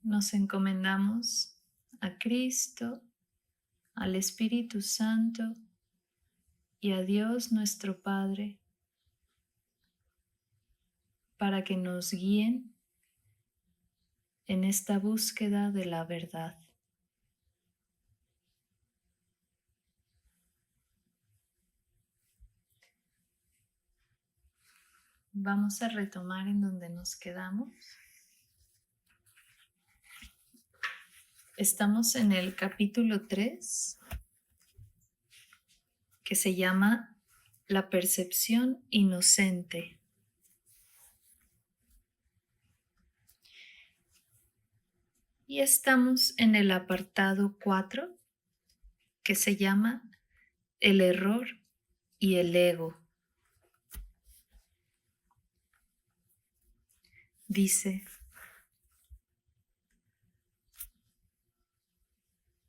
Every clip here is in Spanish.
nos encomendamos a Cristo, al Espíritu Santo y a Dios nuestro Padre para que nos guíen en esta búsqueda de la verdad. Vamos a retomar en donde nos quedamos. Estamos en el capítulo 3, que se llama La percepción inocente. Y estamos en el apartado 4, que se llama El error y el ego. Dice: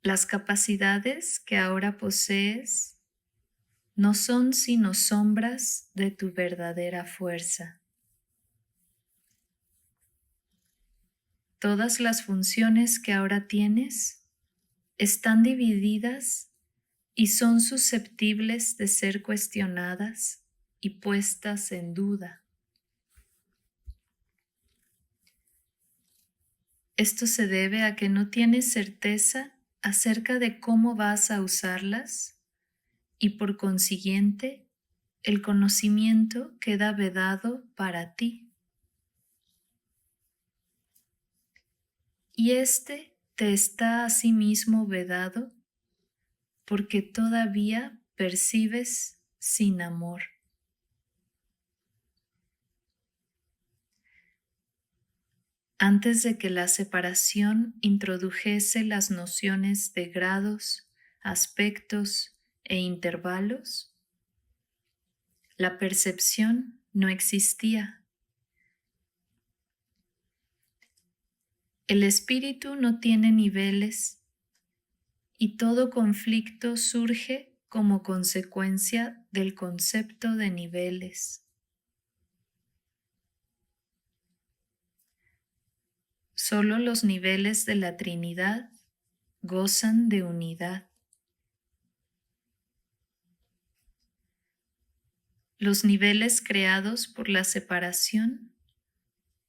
las capacidades que ahora posees no son sino sombras de tu verdadera fuerza. Todas las funciones que ahora tienes están divididas y son susceptibles de ser cuestionadas y puestas en duda. Esto se debe a que no tienes certeza acerca de cómo vas a usarlas y por consiguiente el conocimiento queda vedado para ti. Y este te está asimismo vedado porque todavía percibes sin amor. Antes de que la separación introdujese las nociones de grados, aspectos e intervalos, la percepción no existía. El espíritu no tiene niveles y todo conflicto surge como consecuencia del concepto de niveles. Solo los niveles de la Trinidad gozan de unidad. Los niveles creados por la separación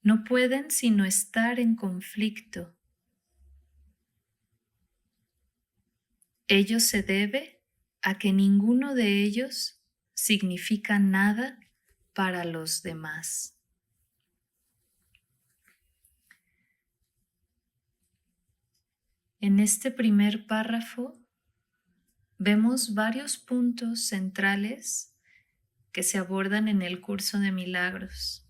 no pueden sino estar en conflicto. Ello se debe a que ninguno de ellos significa nada para los demás. En este primer párrafo vemos varios puntos centrales que se abordan en el curso de milagros.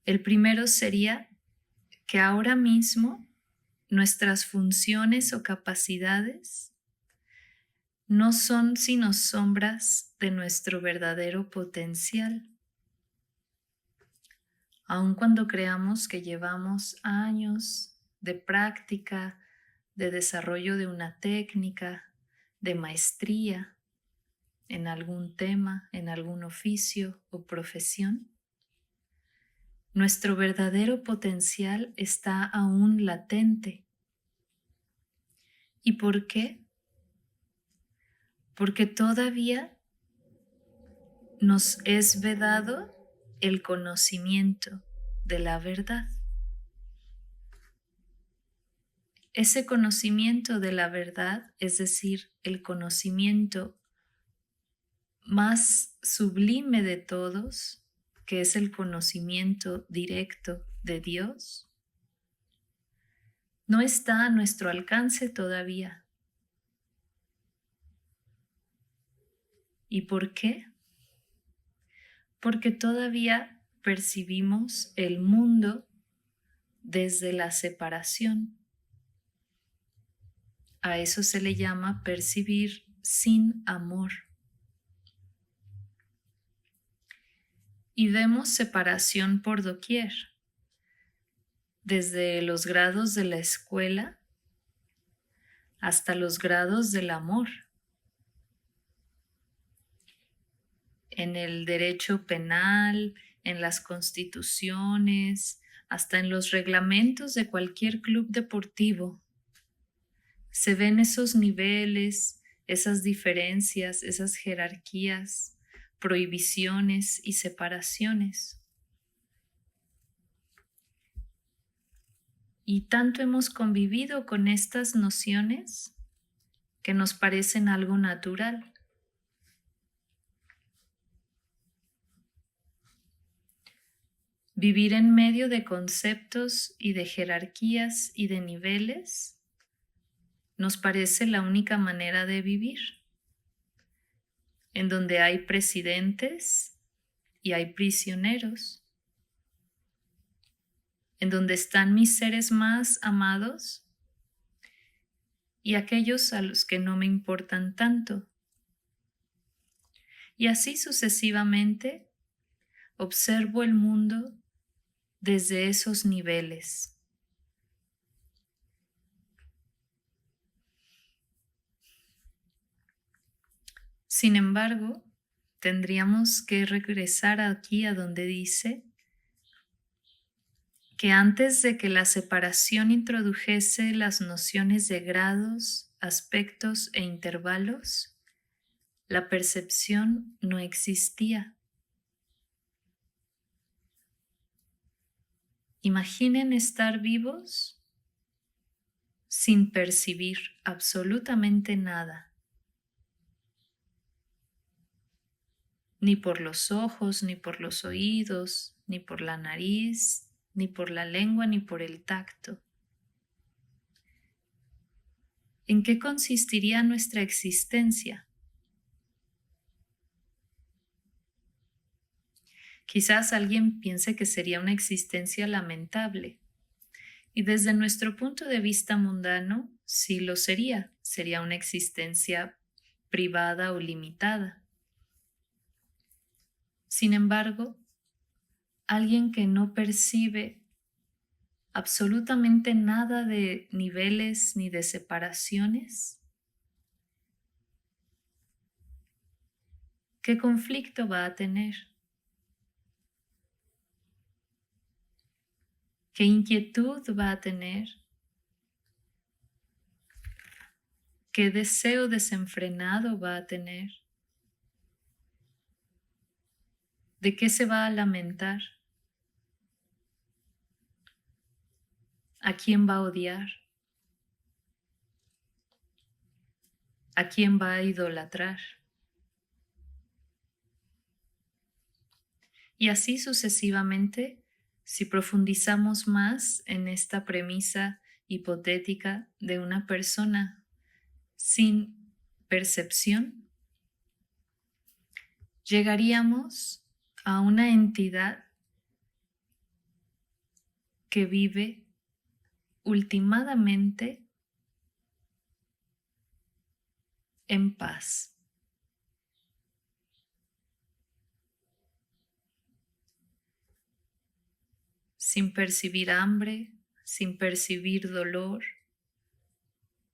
El primero sería que ahora mismo nuestras funciones o capacidades no son sino sombras de nuestro verdadero potencial. Aun cuando creamos que llevamos años de práctica, de desarrollo de una técnica, de maestría en algún tema, en algún oficio o profesión, nuestro verdadero potencial está aún latente. ¿Y por qué? Porque todavía nos es vedado el conocimiento de la verdad. Ese conocimiento de la verdad, es decir, el conocimiento más sublime de todos, que es el conocimiento directo de Dios, no está a nuestro alcance todavía. ¿Y por qué? Porque todavía percibimos el mundo desde la separación. A eso se le llama percibir sin amor. Y vemos separación por doquier, desde los grados de la escuela hasta los grados del amor. En el derecho penal, en las constituciones, hasta en los reglamentos de cualquier club deportivo, se ven esos niveles, esas diferencias, esas jerarquías, prohibiciones y separaciones. Y tanto hemos convivido con estas nociones que nos parecen algo natural. Vivir en medio de conceptos y de jerarquías y de niveles nos parece la única manera de vivir, en donde hay presidentes y hay prisioneros, en donde están mis seres más amados y aquellos a los que no me importan tanto. Y así sucesivamente observo el mundo desde esos niveles. Sin embargo, tendríamos que regresar aquí a donde dice que antes de que la separación introdujese las nociones de grados, aspectos e intervalos, la percepción no existía. Imaginen estar vivos sin percibir absolutamente nada, ni por los ojos, ni por los oídos, ni por la nariz, ni por la lengua, ni por el tacto. ¿En qué consistiría nuestra existencia? Quizás alguien piense que sería una existencia lamentable. Y desde nuestro punto de vista mundano, sí lo sería. Sería una existencia privada o limitada. Sin embargo, alguien que no percibe absolutamente nada de niveles ni de separaciones, ¿qué conflicto va a tener? ¿Qué inquietud va a tener? ¿Qué deseo desenfrenado va a tener? ¿De qué se va a lamentar? ¿A quién va a odiar? ¿A quién va a idolatrar? Y así sucesivamente, si profundizamos más en esta premisa hipotética de una persona sin percepción, llegaríamos a una entidad que vive ultimadamente en paz. Sin percibir hambre, sin percibir dolor,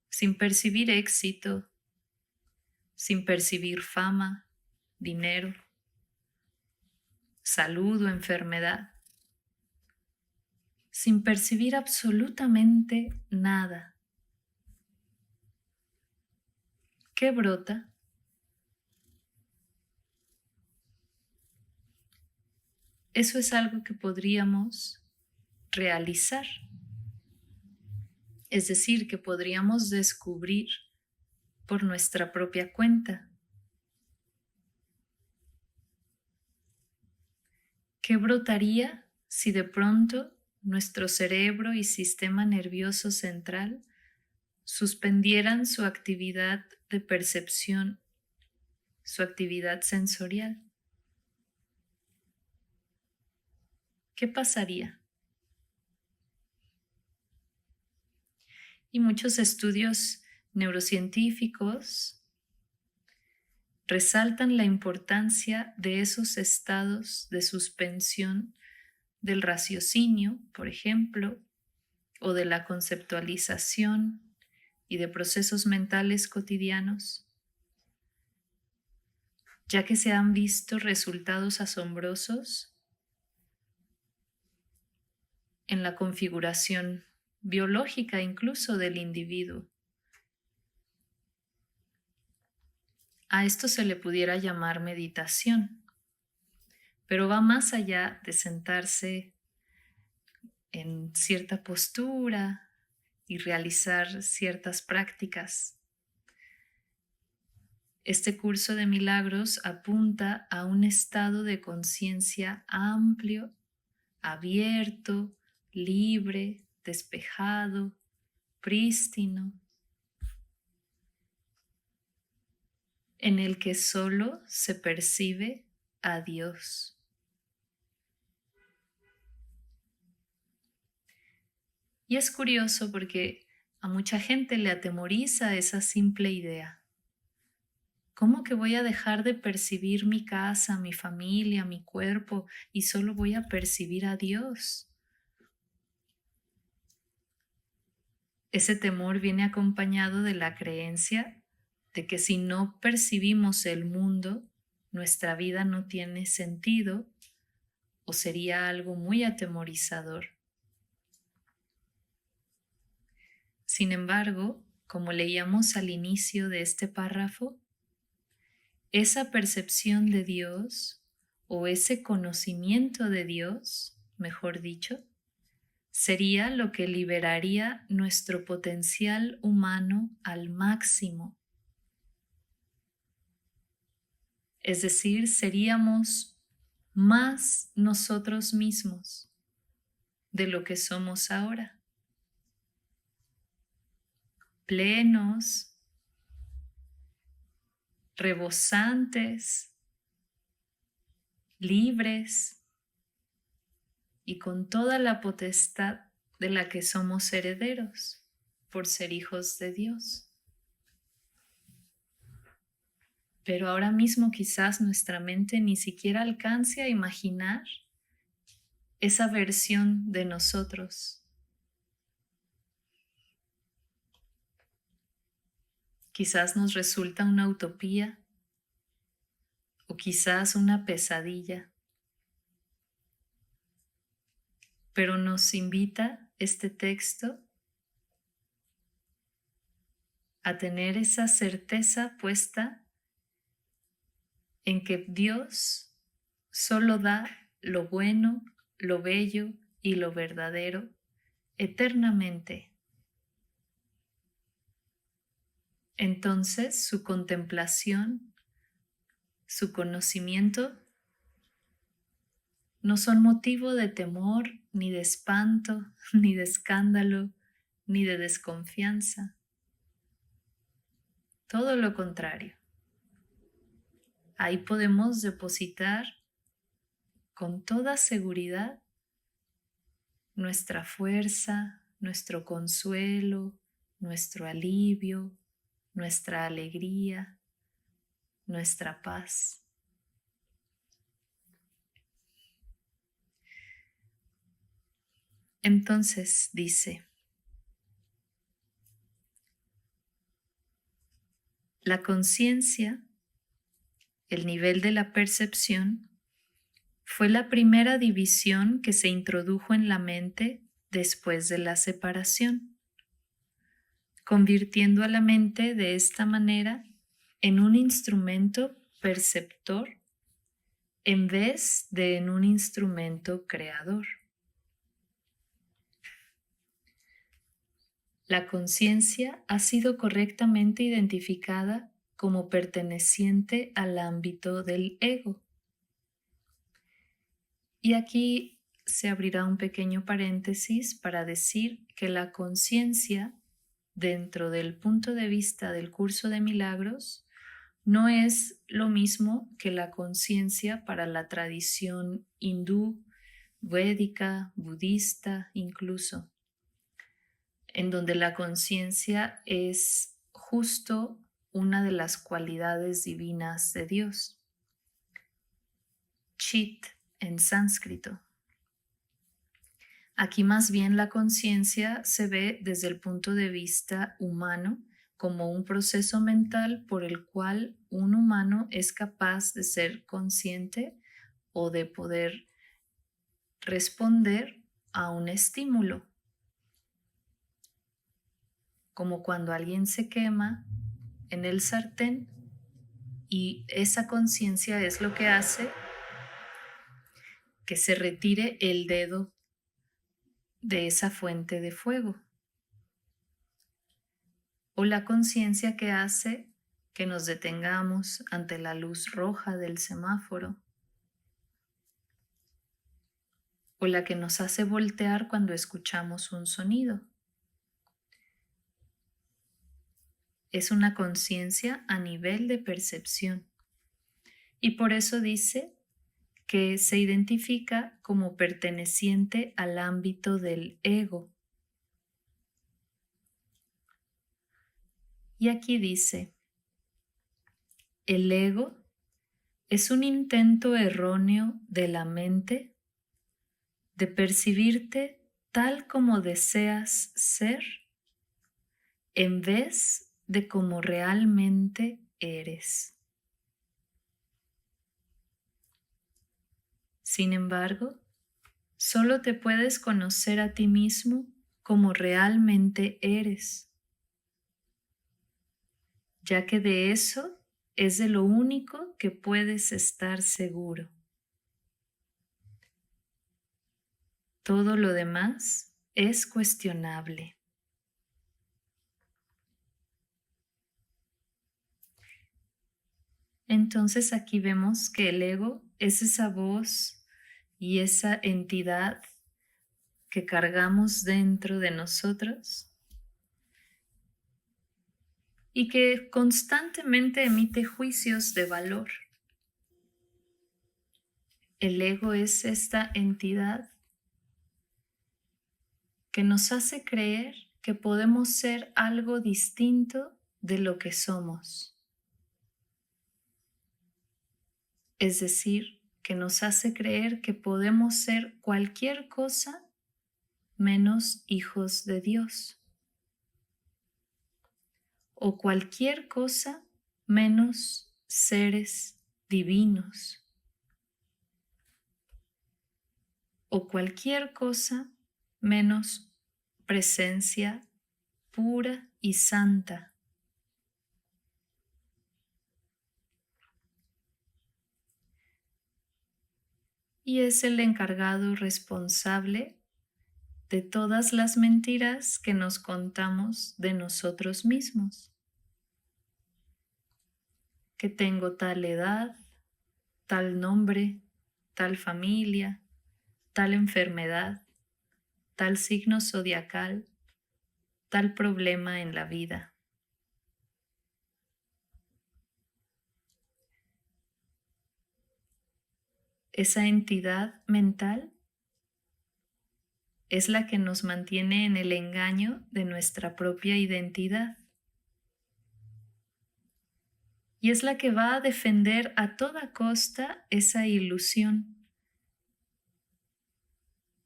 sin percibir éxito, sin percibir fama, dinero, salud o enfermedad, sin percibir absolutamente nada. ¿Qué brota? Eso es algo que podríamos realizar. Es decir, que podríamos descubrir por nuestra propia cuenta. ¿Qué brotaría si de pronto nuestro cerebro y sistema nervioso central suspendieran su actividad de percepción, su actividad sensorial? ¿Qué pasaría? Y muchos estudios neurocientíficos resaltan la importancia de esos estados de suspensión del raciocinio, por ejemplo, o de la conceptualización y de procesos mentales cotidianos, ya que se han visto resultados asombrosos en la configuración biológica incluso del individuo. A esto se le pudiera llamar meditación, pero va más allá de sentarse en cierta postura y realizar ciertas prácticas. Este curso de milagros apunta a un estado de conciencia amplio, abierto, libre, despejado, prístino, en el que solo se percibe a Dios. Y es curioso porque a mucha gente le atemoriza esa simple idea. ¿Cómo que voy a dejar de percibir mi casa, mi familia, mi cuerpo y solo voy a percibir a Dios? Ese temor viene acompañado de la creencia de que si no percibimos el mundo, nuestra vida no tiene sentido o sería algo muy atemorizador. Sin embargo, como leíamos al inicio de este párrafo, esa percepción de Dios o ese conocimiento de Dios, mejor dicho, sería lo que liberaría nuestro potencial humano al máximo. Es decir, seríamos más nosotros mismos de lo que somos ahora. Plenos, rebosantes, libres y con toda la potestad de la que somos herederos por ser hijos de Dios. Pero ahora mismo quizás nuestra mente ni siquiera alcance a imaginar esa versión de nosotros. Quizás nos resulta una utopía o quizás una pesadilla. Pero nos invita este texto a tener esa certeza puesta en que Dios solo da lo bueno, lo bello y lo verdadero eternamente. Entonces su contemplación, su conocimiento no son motivo de temor, ni de espanto, ni de escándalo, ni de desconfianza. Todo lo contrario. Ahí podemos depositar con toda seguridad nuestra fuerza, nuestro consuelo, nuestro alivio, nuestra alegría, nuestra paz. Entonces dice, la conciencia, el nivel de la percepción, fue la primera división que se introdujo en la mente después de la separación, convirtiendo a la mente de esta manera en un instrumento perceptor en vez de en un instrumento creador. La conciencia ha sido correctamente identificada como perteneciente al ámbito del ego. Y aquí se abrirá un pequeño paréntesis para decir que la conciencia, dentro del punto de vista del curso de milagros, no es lo mismo que la conciencia para la tradición hindú, védica, budista incluso, en donde la conciencia es justo una de las cualidades divinas de Dios. Chit en sánscrito. Aquí más bien la conciencia se ve desde el punto de vista humano como un proceso mental por el cual un humano es capaz de ser consciente o de poder responder a un estímulo, como cuando alguien se quema en el sartén y esa conciencia es lo que hace que se retire el dedo de esa fuente de fuego. O la conciencia que hace que nos detengamos ante la luz roja del semáforo. O la que nos hace voltear cuando escuchamos un sonido. Es una conciencia a nivel de percepción. Y por eso dice que se identifica como perteneciente al ámbito del ego. Y aquí dice, el ego es un intento erróneo de la mente de percibirte tal como deseas ser en vez de como realmente eres. Sin embargo, solo te puedes conocer a ti mismo como realmente eres, ya que de eso es de lo único que puedes estar seguro. Todo lo demás es cuestionable. Entonces aquí vemos que el ego es esa voz y esa entidad que cargamos dentro de nosotros y que constantemente emite juicios de valor. El ego es esta entidad que nos hace creer que podemos ser algo distinto de lo que somos. Es decir, que nos hace creer que podemos ser cualquier cosa menos hijos de Dios. O cualquier cosa menos seres divinos. O cualquier cosa menos presencia pura y santa. Y es el encargado responsable de todas las mentiras que nos contamos de nosotros mismos. Que tengo tal edad, tal nombre, tal familia, tal enfermedad, tal signo zodiacal, tal problema en la vida. Esa entidad mental es la que nos mantiene en el engaño de nuestra propia identidad. Y es la que va a defender a toda costa esa ilusión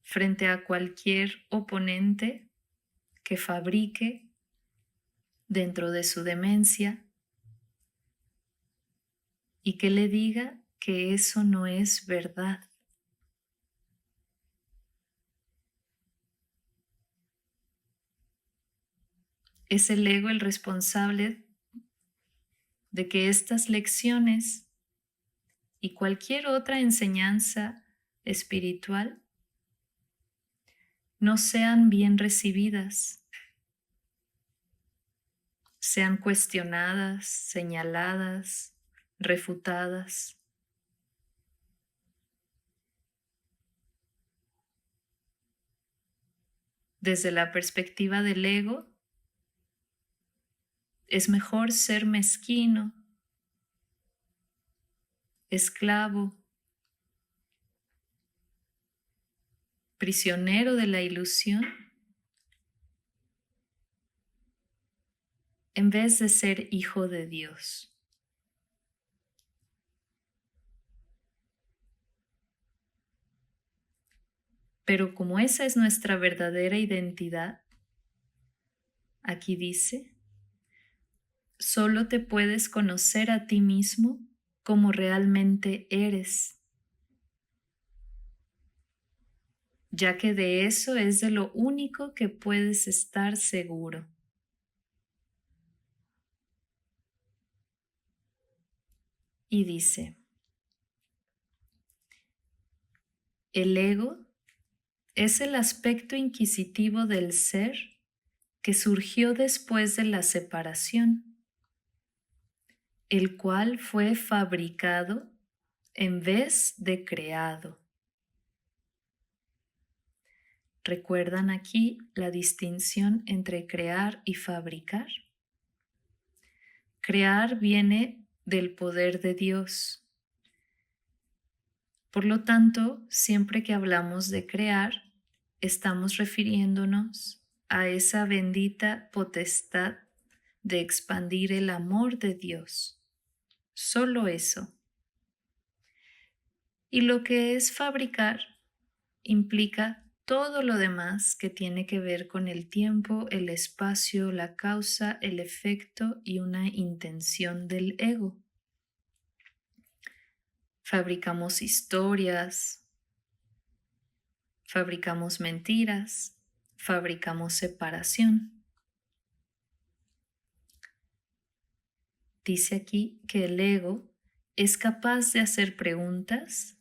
frente a cualquier oponente que fabrique dentro de su demencia y que le diga que eso no es verdad. Es el ego el responsable de que estas lecciones y cualquier otra enseñanza espiritual no sean bien recibidas, sean cuestionadas, señaladas, refutadas. Desde la perspectiva del ego, es mejor ser mezquino, esclavo, prisionero de la ilusión, en vez de ser hijo de Dios. Pero como esa es nuestra verdadera identidad, aquí dice, solo te puedes conocer a ti mismo como realmente eres, ya que de eso es de lo único que puedes estar seguro. Y dice, el ego es el aspecto inquisitivo del ser que surgió después de la separación, el cual fue fabricado en vez de creado. ¿Recuerdan aquí la distinción entre crear y fabricar? Crear viene del poder de Dios. Por lo tanto, siempre que hablamos de crear, estamos refiriéndonos a esa bendita potestad de expandir el amor de Dios. Solo eso. Y lo que es fabricar implica todo lo demás que tiene que ver con el tiempo, el espacio, la causa, el efecto y una intención del ego. Fabricamos historias, fabricamos mentiras, fabricamos separación. Dice aquí que el ego es capaz de hacer preguntas,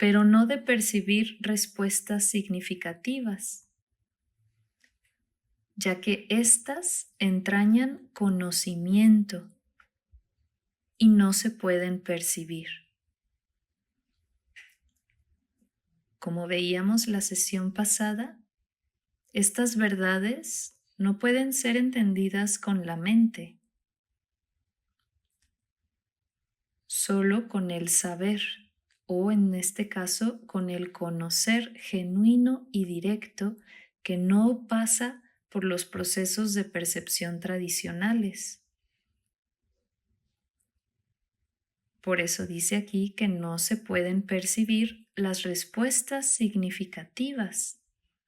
pero no de percibir respuestas significativas, ya que éstas entrañan conocimiento y no se pueden percibir. Como veíamos la sesión pasada, estas verdades no pueden ser entendidas con la mente, solo con el saber, o en este caso con el conocer genuino y directo que no pasa por los procesos de percepción tradicionales. Por eso dice aquí que no se pueden percibir las respuestas significativas,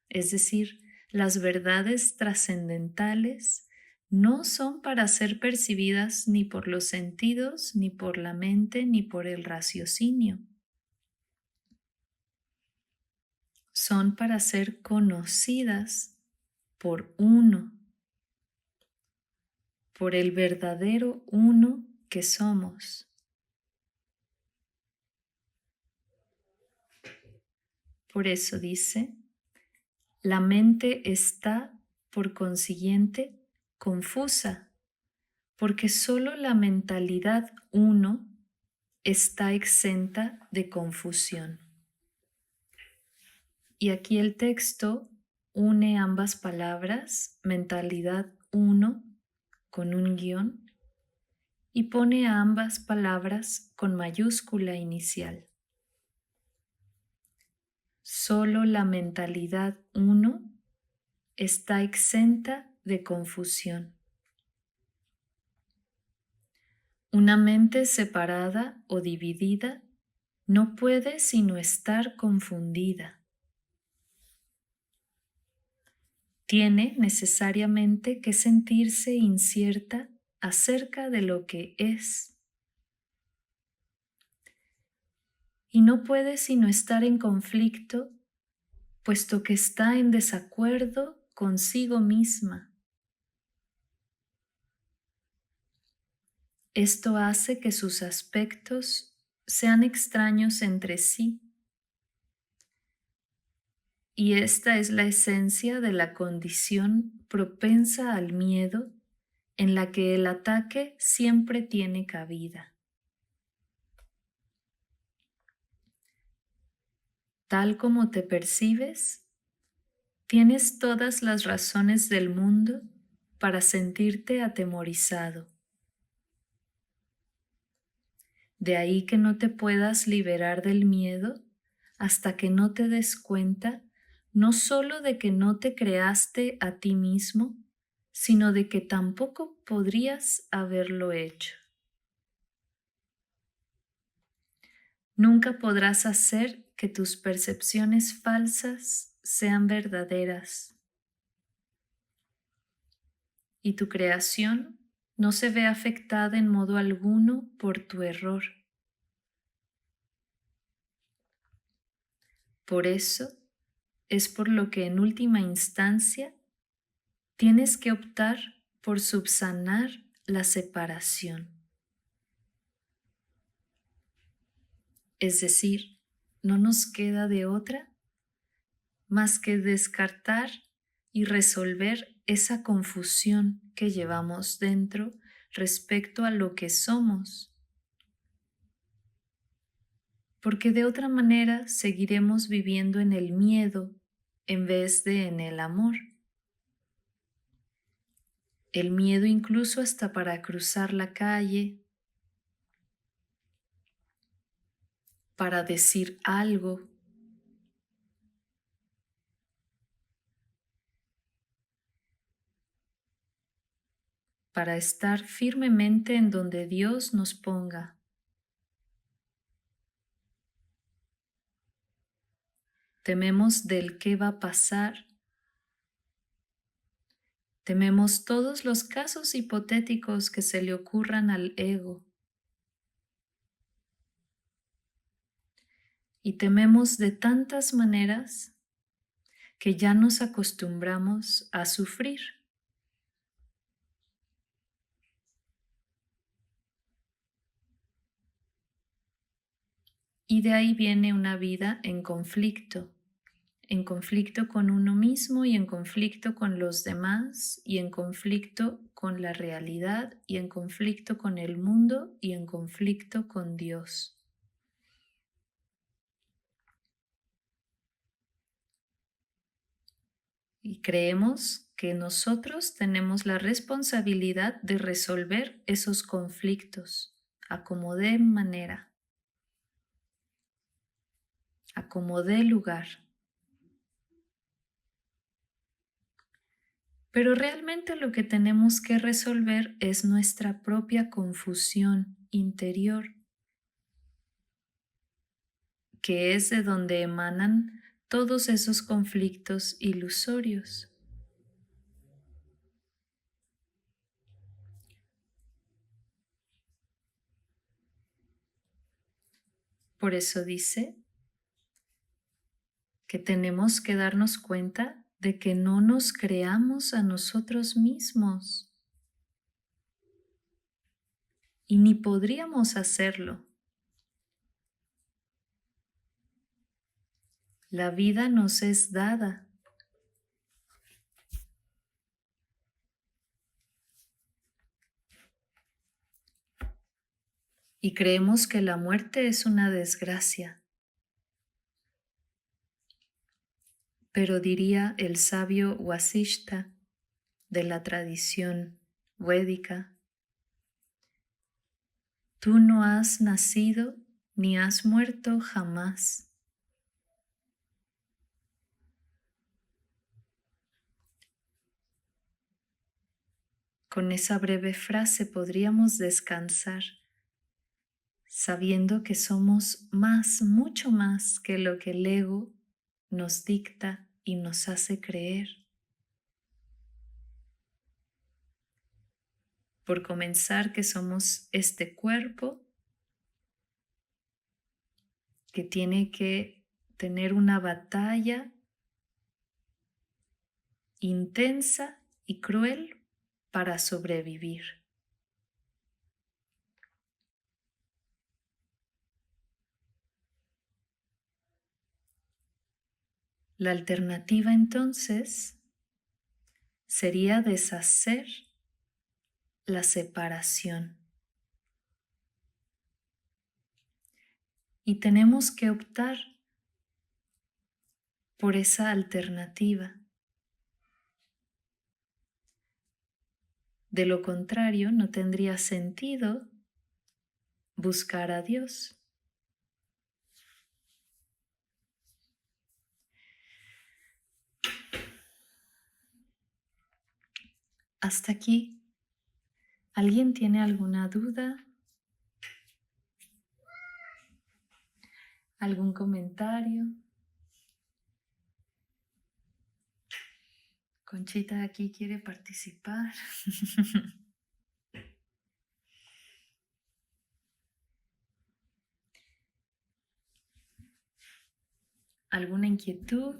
es decir, las verdades trascendentales no son para ser percibidas ni por los sentidos, ni por la mente, ni por el raciocinio. Son para ser conocidas por uno, por el verdadero uno que somos. Por eso dice, la mente está, por consiguiente, confusa, porque solo la mentalidad uno está exenta de confusión. Y aquí el texto une ambas palabras, mentalidad uno, con un guión, y pone a ambas palabras con mayúscula inicial. Solo la mentalidad uno está exenta de confusión. Una mente separada o dividida no puede sino estar confundida. Tiene necesariamente que sentirse incierta acerca de lo que es. Y no puede sino estar en conflicto, puesto que está en desacuerdo consigo misma. Esto hace que sus aspectos sean extraños entre sí. Y esta es la esencia de la condición propensa al miedo, en la que el ataque siempre tiene cabida. Tal como te percibes, tienes todas las razones del mundo para sentirte atemorizado. De ahí que no te puedas liberar del miedo hasta que no te des cuenta no solo de que no te creaste a ti mismo, sino de que tampoco podrías haberlo hecho. Nunca podrás hacer que tus percepciones falsas sean verdaderas. Y tu creación no se ve afectada en modo alguno por tu error. Por eso, es por lo que en última instancia tienes que optar por subsanar la separación. Es decir, no nos queda de otra más que descartar y resolver esa confusión que llevamos dentro respecto a lo que somos, porque de otra manera seguiremos viviendo en el miedo en vez de en el amor. El miedo incluso hasta para cruzar la calle, para decir algo, para estar firmemente en donde Dios nos ponga. Tememos del qué va a pasar. Tememos todos los casos hipotéticos que se le ocurran al ego. Y tememos de tantas maneras que ya nos acostumbramos a sufrir. Y de ahí viene una vida en conflicto con uno mismo y en conflicto con los demás y en conflicto con la realidad y en conflicto con el mundo y en conflicto con Dios. Y creemos que nosotros tenemos la responsabilidad de resolver esos conflictos a como dé manera, a como dé lugar. Pero realmente lo que tenemos que resolver es nuestra propia confusión interior, que es de donde emanan todos esos conflictos ilusorios. Por eso dice que tenemos que darnos cuenta de que no nos creamos a nosotros mismos y ni podríamos hacerlo. La vida nos es dada. Y creemos que la muerte es una desgracia. Pero diría el sabio Vasishta de la tradición védica, tú no has nacido ni has muerto jamás. Con esa breve frase podríamos descansar, sabiendo que somos más, mucho más que lo que el ego nos dicta y nos hace creer. Por comenzar, que somos este cuerpo que tiene que tener una batalla intensa y cruel para sobrevivir. La alternativa entonces sería deshacer la separación. Y tenemos que optar por esa alternativa. De lo contrario, no tendría sentido buscar a Dios. Hasta aquí, ¿alguien tiene alguna duda? ¿Algún comentario? Conchita aquí quiere participar. ¿Alguna inquietud?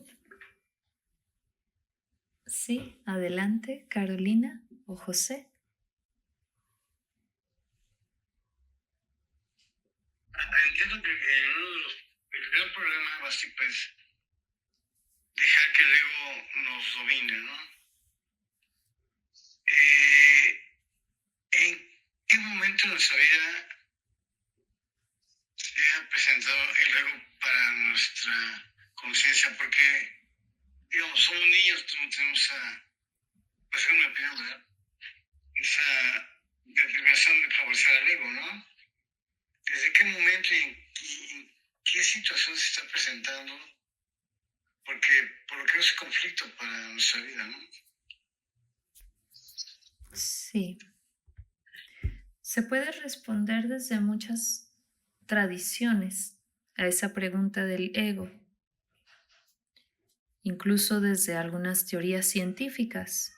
Sí, adelante, Carolina o José. Entiendo que el gran problema básico es dejar que el ego nos domine, ¿no? ¿En qué momento de nuestra vida se ha presentado el ego para nuestra conciencia? Porque, digamos, somos niños, no tenemos esa, pues es mi opinión, ¿verdad? Esa determinación de favorecer al ego, ¿no? ¿Desde qué momento y en qué situación se está presentando? Porque por lo que es conflicto para nuestra vida, ¿no? Sí. Se puede responder desde muchas tradiciones a esa pregunta del ego, incluso desde algunas teorías científicas.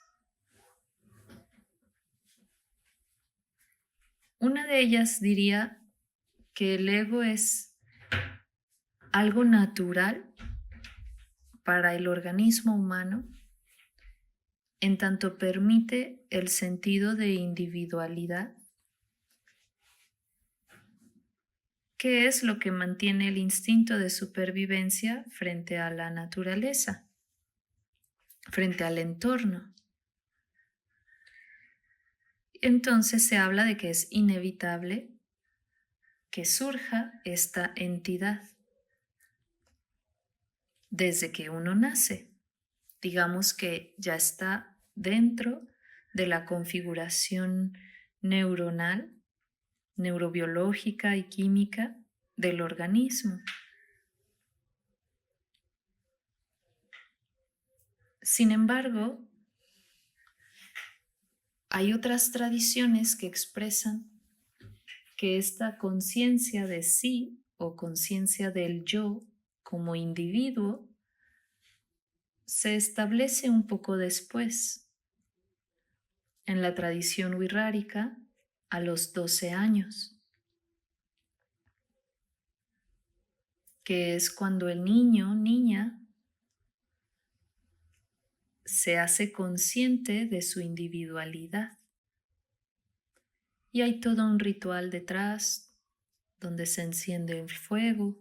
Una de ellas diría que el ego es algo natural para el organismo humano en tanto permite el sentido de individualidad, que es lo que mantiene el instinto de supervivencia frente a la naturaleza, frente al entorno. Entonces se habla de que es inevitable que surja esta entidad desde que uno nace. Digamos que ya está dentro de la configuración neuronal, neurobiológica y química del organismo. Sin embargo, hay otras tradiciones que expresan que esta conciencia de sí o conciencia del yo como individuo se establece un poco después, en la tradición wixárika, a los 12 años, que es cuando el niño, niña, se hace consciente de su individualidad. Y hay todo un ritual detrás, donde se enciende el fuego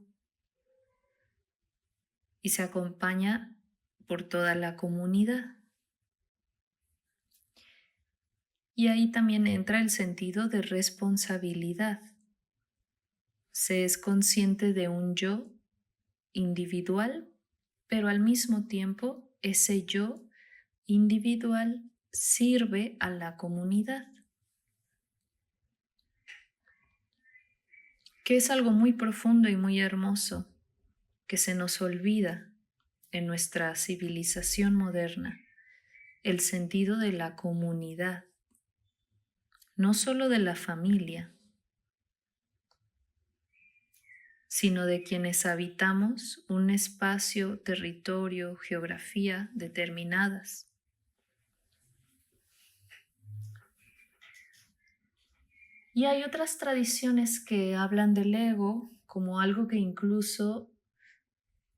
y se acompaña por toda la comunidad. Y ahí también entra el sentido de responsabilidad. Se es consciente de un yo individual, pero al mismo tiempo ese yo individual sirve a la comunidad, que es algo muy profundo y muy hermoso que se nos olvida en nuestra civilización moderna, el sentido de la comunidad, no solo de la familia, sino de quienes habitamos un espacio, territorio, geografía determinadas. Y hay otras tradiciones que hablan del ego como algo que incluso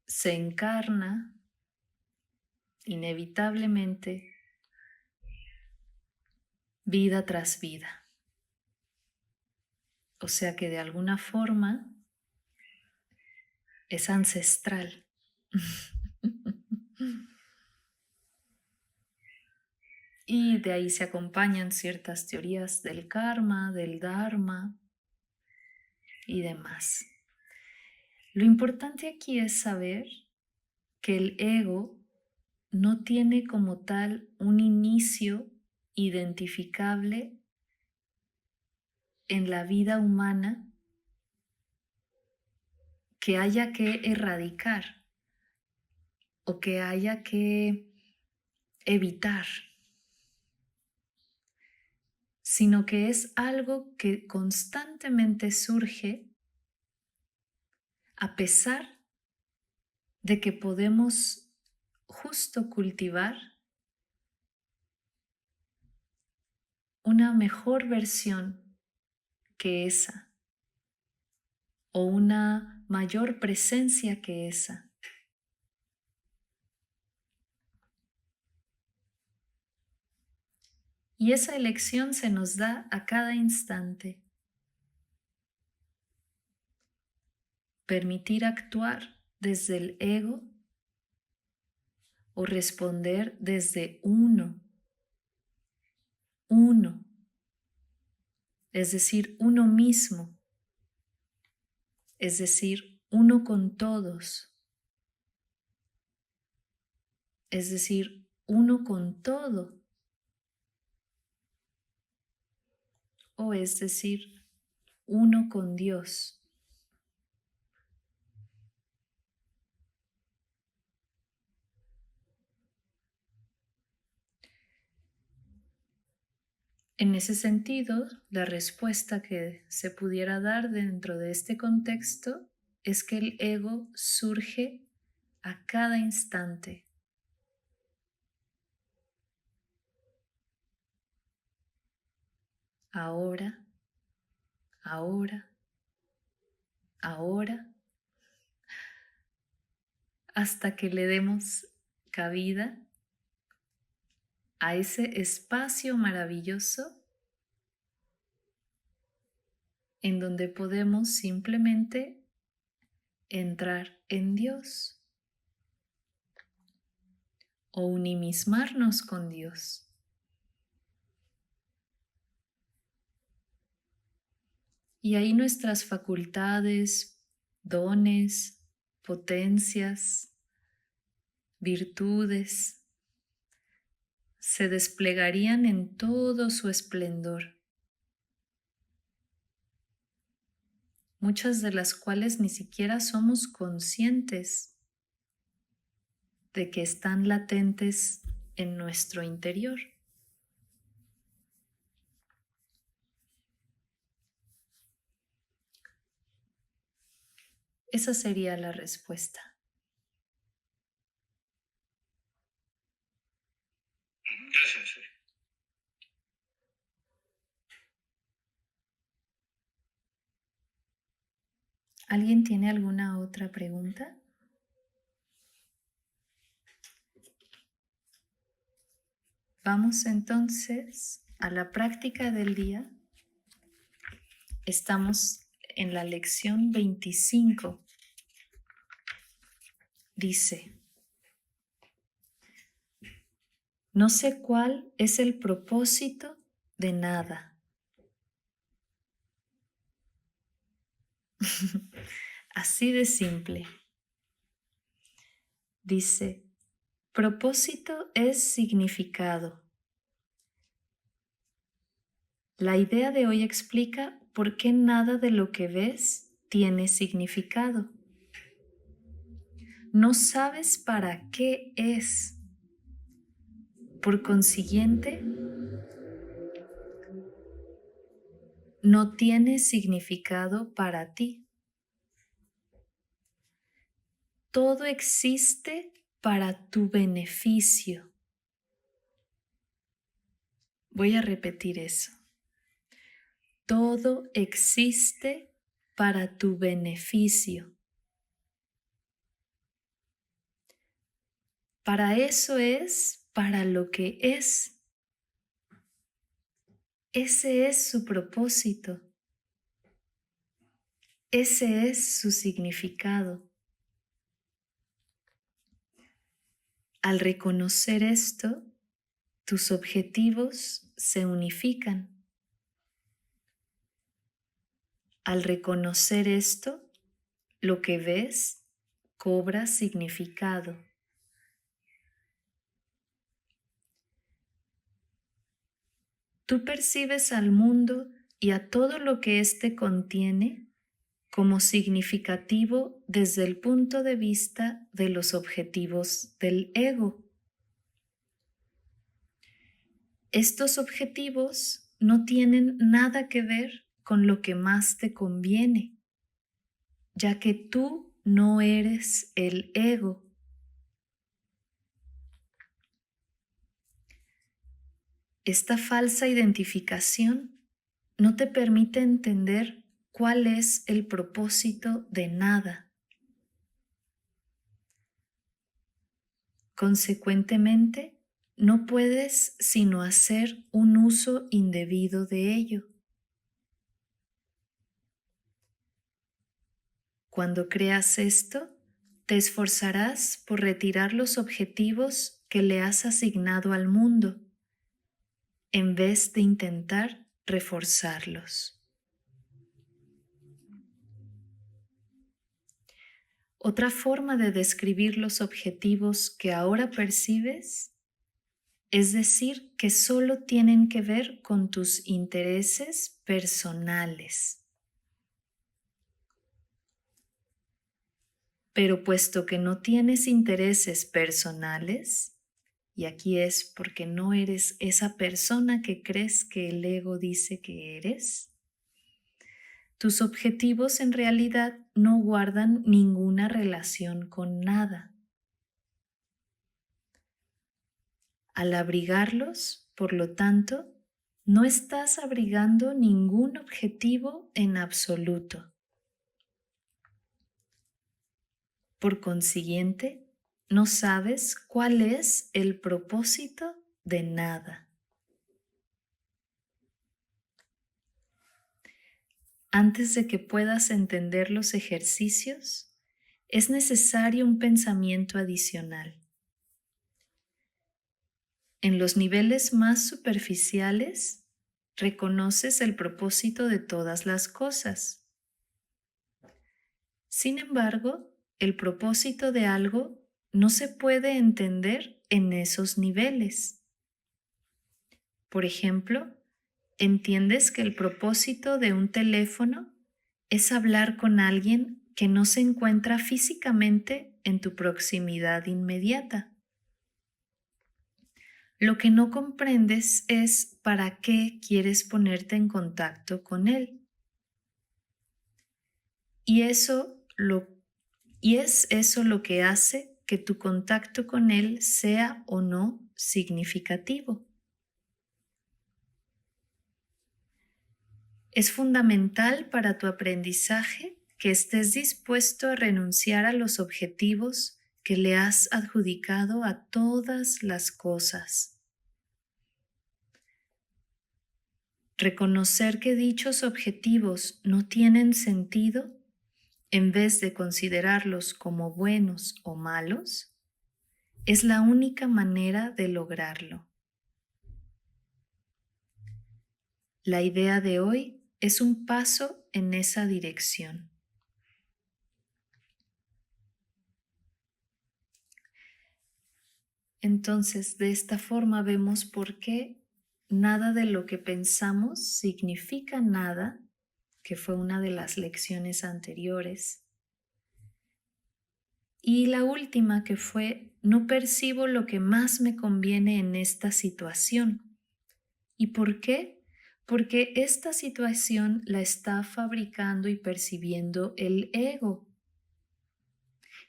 se encarna inevitablemente vida tras vida. O sea que de alguna forma es ancestral. Y de ahí se acompañan ciertas teorías del karma, del dharma y demás. Lo importante aquí es saber que el ego no tiene como tal un inicio identificable en la vida humana que haya que erradicar o que haya que evitar, sino que es algo que constantemente surge a pesar de que podemos justo cultivar una mejor versión que esa o una mayor presencia que esa. Y esa elección se nos da a cada instante. Permitir actuar desde el ego o responder desde uno, es decir, uno mismo, es decir, uno con todos, es decir, uno con todo, o es decir, uno con Dios. En ese sentido, la respuesta que se pudiera dar dentro de este contexto es que el ego surge a cada instante. Ahora, ahora, ahora, hasta que le demos cabida a ese espacio maravilloso en donde podemos simplemente entrar en Dios o unimismarnos con Dios. Y ahí nuestras facultades, dones, potencias, virtudes se desplegarían en todo su esplendor, muchas de las cuales ni siquiera somos conscientes de que están latentes en nuestro interior. Esa sería la respuesta. Gracias. ¿Alguien tiene alguna otra pregunta? Vamos entonces a la práctica del día. Estamos en la lección 25. Dice: no sé cuál es el propósito de nada. Así de simple. Dice: propósito es significado. La idea de hoy explica por qué nada de lo que ves tiene significado. No sabes para qué es. Por consiguiente, no tiene significado para ti. Todo existe para tu beneficio. Voy a repetir eso. Todo existe para tu beneficio. Para eso es para lo que es. Ese es su propósito. Ese es su significado. Al reconocer esto, tus objetivos se unifican. Al reconocer esto, lo que ves cobra significado. Tú percibes al mundo y a todo lo que éste contiene como significativo desde el punto de vista de los objetivos del ego. Estos objetivos no tienen nada que ver con lo que más te conviene, ya que tú no eres el ego. Esta falsa identificación no te permite entender cuál es el propósito de nada. Consecuentemente, no puedes sino hacer un uso indebido de ello. Cuando creas esto, te esforzarás por retirar los objetivos que le has asignado al mundo, en vez de intentar reforzarlos. Otra forma de describir los objetivos que ahora percibes es decir que solo tienen que ver con tus intereses personales. Pero puesto que no tienes intereses personales, y aquí es porque no eres esa persona que crees que el ego dice que eres, tus objetivos en realidad no guardan ninguna relación con nada. Al abrigarlos, por lo tanto, no estás abrigando ningún objetivo en absoluto. Por consiguiente, no sabes cuál es el propósito de nada. Antes de que puedas entender los ejercicios, es necesario un pensamiento adicional. En los niveles más superficiales, reconoces el propósito de todas las cosas. Sin embargo, el propósito de algo no se puede entender en esos niveles. Por ejemplo, entiendes que el propósito de un teléfono es hablar con alguien que no se encuentra físicamente en tu proximidad inmediata. Lo que no comprendes es para qué quieres ponerte en contacto con él. Y es eso lo que hace que tu contacto con él sea o no significativo. Es fundamental para tu aprendizaje que estés dispuesto a renunciar a los objetivos que le has adjudicado a todas las cosas. Reconocer que dichos objetivos no tienen sentido, en vez de considerarlos como buenos o malos, es la única manera de lograrlo. La idea de hoy es un paso en esa dirección. Entonces, de esta forma vemos por qué nada de lo que pensamos significa nada, que fue una de las lecciones anteriores. Y la última que fue, no percibo lo que más me conviene en esta situación. ¿Y por qué? Porque esta situación la está fabricando y percibiendo el ego.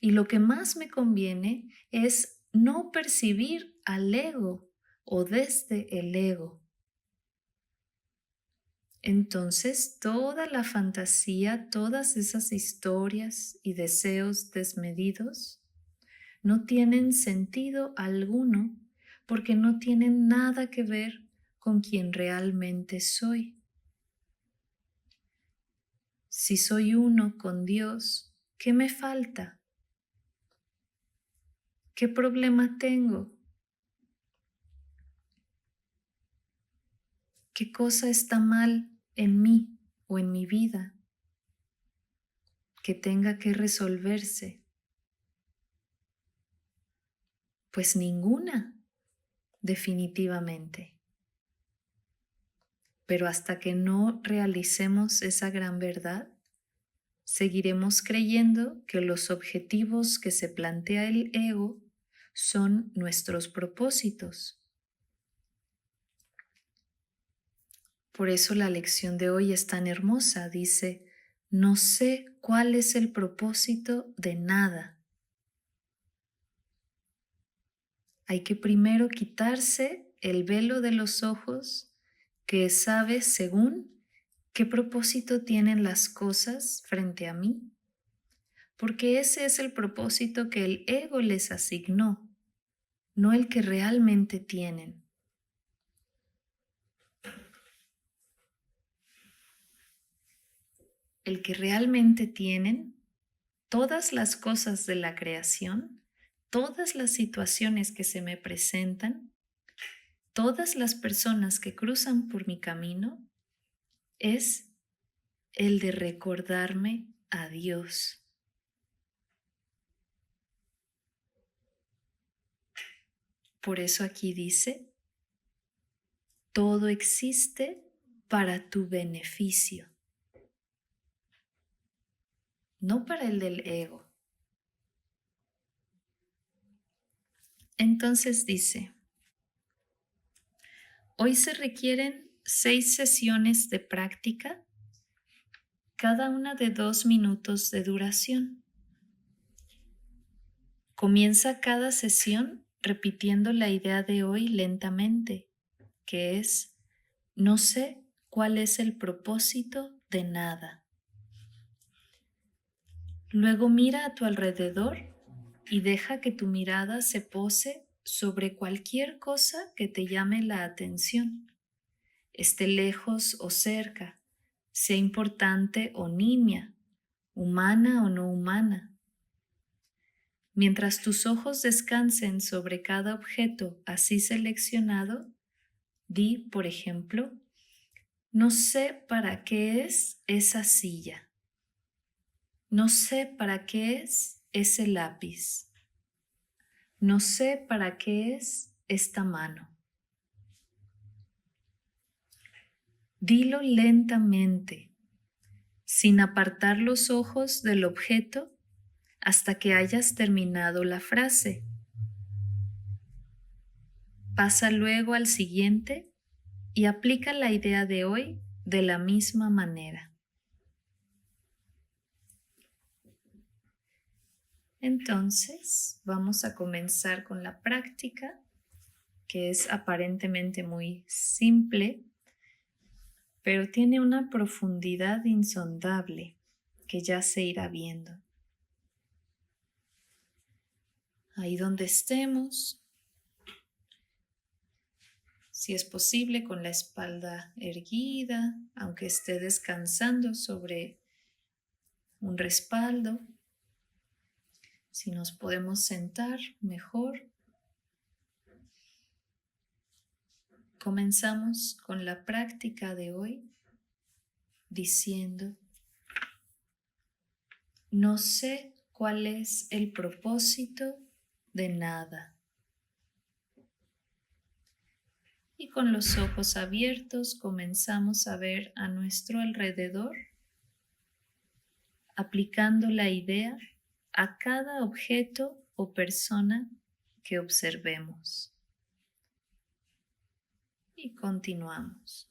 Y lo que más me conviene es no percibir al ego o desde el ego. Entonces, toda la fantasía, todas esas historias y deseos desmedidos no tienen sentido alguno porque no tienen nada que ver con quien realmente soy. Si soy uno con Dios, ¿qué me falta? ¿Qué problema tengo? ¿Qué cosa está mal en mí o en mi vida que tenga que resolverse? Pues ninguna, definitivamente. Pero hasta que no realicemos esa gran verdad, seguiremos creyendo que los objetivos que se plantea el ego son nuestros propósitos. Por eso la lección de hoy es tan hermosa. Dice, no sé cuál es el propósito de nada. Hay que primero quitarse el velo de los ojos que sabe según qué propósito tienen las cosas frente a mí, porque ese es el propósito que el ego les asignó. no el que realmente tienen. El que realmente tienen, todas las cosas de la creación, todas las situaciones que se me presentan, todas las personas que cruzan por mi camino, es el de recordarme a Dios. Por eso aquí dice, todo existe para tu beneficio, no para el del ego. Entonces dice, hoy se requieren 6 sesiones de práctica, cada una de 2 minutos de duración. Comienza cada sesión repitiendo la idea de hoy lentamente, que es, no sé cuál es el propósito de nada. Luego mira a tu alrededor y deja que tu mirada se pose sobre cualquier cosa que te llame la atención, esté lejos o cerca, sea importante o nimia, humana o no humana. Mientras tus ojos descansen sobre cada objeto así seleccionado, di, por ejemplo, no sé para qué es esa silla. No sé para qué es ese lápiz. No sé para qué es esta mano. Dilo lentamente, sin apartar los ojos del objeto hasta que hayas terminado la frase. Pasa luego al siguiente y aplica la idea de hoy de la misma manera. Entonces, vamos a comenzar con la práctica, que es aparentemente muy simple, pero tiene una profundidad insondable que ya se irá viendo. Ahí donde estemos, si es posible con la espalda erguida, aunque esté descansando sobre un respaldo. Si nos podemos sentar, mejor. Comenzamos con la práctica de hoy diciendo, no sé cuál es el propósito de nada. Y con los ojos abiertos comenzamos a ver a nuestro alrededor, aplicando la idea a cada objeto o persona que observemos. Y continuamos.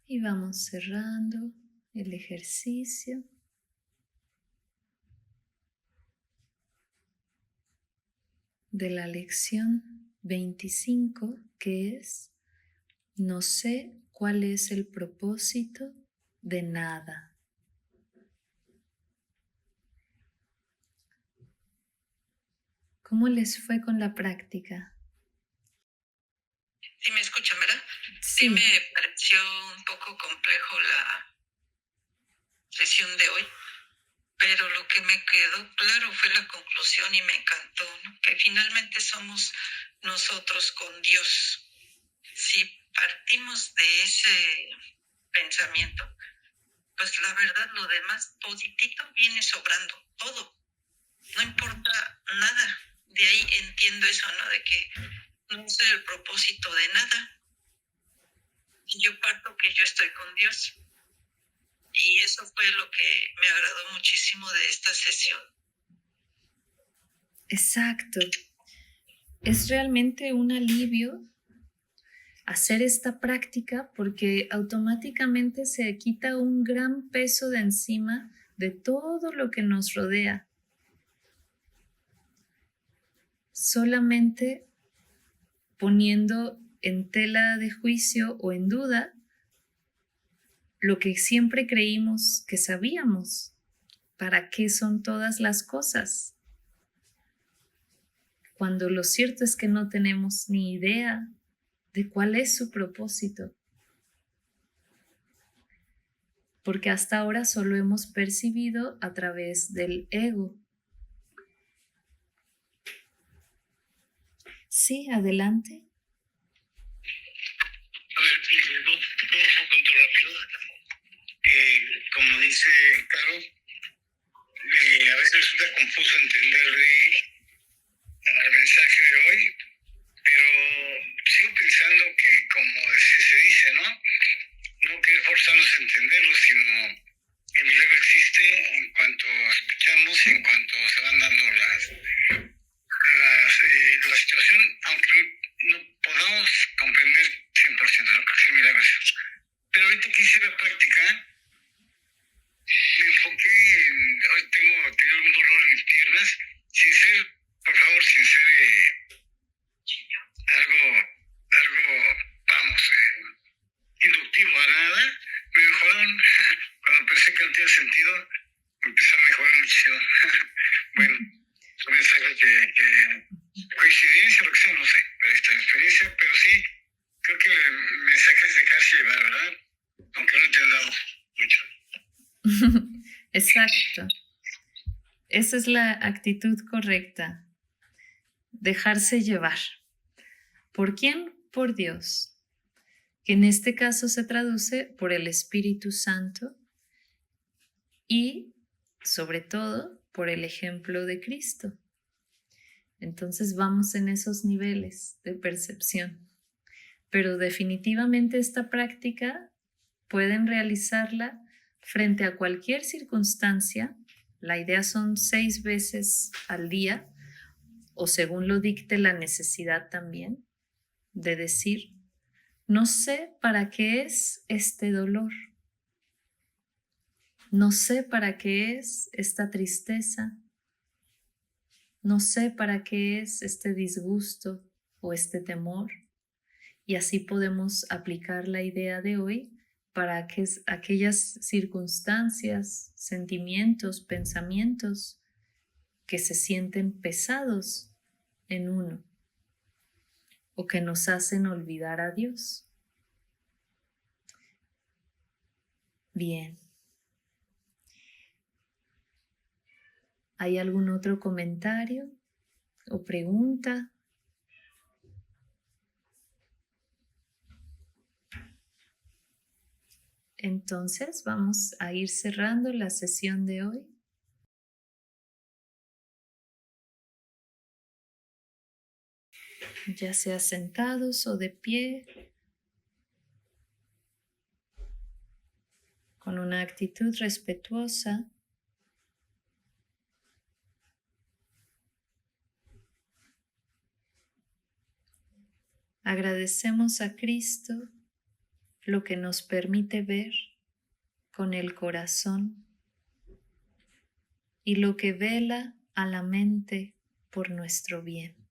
Y vamos cerrando el ejercicio. De la lección 25, que es: no sé cuál es el propósito de nada. ¿Cómo les fue con la práctica? Sí me escuchan, ¿verdad? Sí. Me pareció un poco complejo la sesión de hoy, pero lo que me quedó claro fue la conclusión y me encantó, ¿no? Que finalmente somos nosotros con Dios. Si partimos de ese pensamiento, pues la verdad lo demás toditito viene sobrando, todo. No importa nada. De ahí entiendo eso, ¿no? De que no sé el propósito de nada. Yo parto que yo estoy con Dios. Y eso fue lo que me agradó muchísimo de esta sesión. Exacto. Es realmente un alivio hacer esta práctica porque automáticamente se quita un gran peso de encima de todo lo que nos rodea. Solamente poniendo en tela de juicio o en duda lo que siempre creímos que sabíamos. ¿Para qué son todas las cosas? Cuando lo cierto es que no tenemos ni idea de cuál es su propósito. Porque hasta ahora solo hemos percibido a través del ego. Sí, adelante. A ver, un punto rápido. Como dice Caro, a veces resulta confuso entenderle el mensaje de hoy, pero sigo pensando que, como se dice, ¿no? No querer forzarnos a entenderlo, sino el milagro existe en cuanto escuchamos y en cuanto se van dando la situación, aunque no podamos comprender 100%, ¿no? Porque el milagro es eso. Pero ahorita que hice la práctica, me enfoqué en, hoy tenía algún dolor en mis piernas, sin ser, por favor, sin ser algo, vamos, inductivo a nada. Me mejoraron. Cuando pensé que no tenía sentido, empezó a mejorar muchísimo. Bueno, es un mensaje que coincidencia, lo que sea, no sé, pero esta experiencia, pero sí, creo que el mensaje es dejarse llevar, ¿verdad? Aunque no te han dado mucho. Exacto. Esa es la actitud correcta. Dejarse llevar. ¿Por quién? Por Dios. Que en este caso se traduce por el Espíritu Santo y, sobre todo, por el ejemplo de Cristo. Entonces vamos en esos niveles de percepción. Pero definitivamente esta práctica pueden realizarla frente a cualquier circunstancia. La idea son 6 veces al día, o según lo dicte la necesidad también, de decir: no sé para qué es este dolor. No sé para qué es esta tristeza. No sé para qué es este disgusto o este temor. Y así podemos aplicar la idea de hoy para aquellas circunstancias, sentimientos, pensamientos que se sienten pesados en uno o que nos hacen olvidar a Dios. Bien. ¿Hay algún otro comentario o pregunta? Entonces vamos a ir cerrando la sesión de hoy. Ya sea sentados o de pie, con una actitud respetuosa. Agradecemos a Cristo lo que nos permite ver con el corazón y lo que vela a la mente por nuestro bien.